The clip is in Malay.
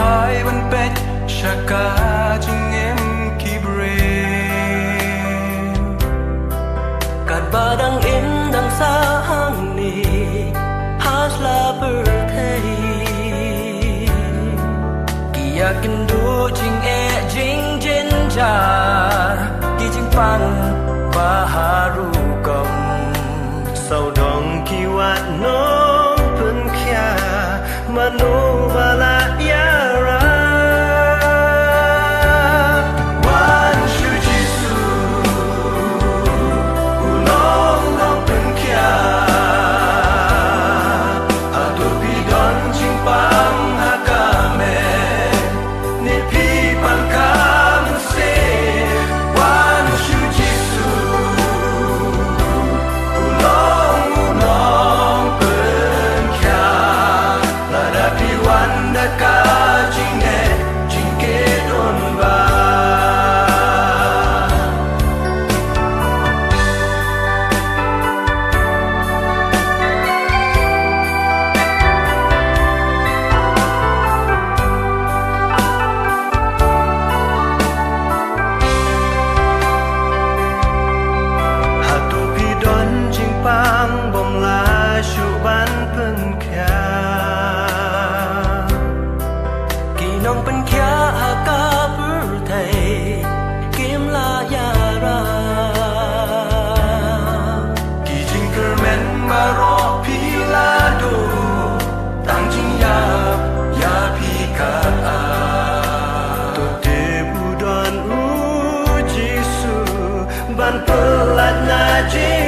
hai ban pet shaka jing em kibre kat badang in dang sa hang ni has la birthday kia kendu jing e jing jin ja ki jing pang baharu kom sau dong ki wat nong pen kya mano bala yara wan shu jisu ulong long pen kya adu bidon jing pam hakame ni pi pan kam se wan shu jisu ulong long pen kya la da pi wan da ka jing ne jing ke don ba hatu pi don jing pang bom la shu ban pen kya ki nong pen kya ha ka birthday kim la yara ki jing kermen baro pi la do tang jing ya pi ka a to te budon u jisu ban pelat na jing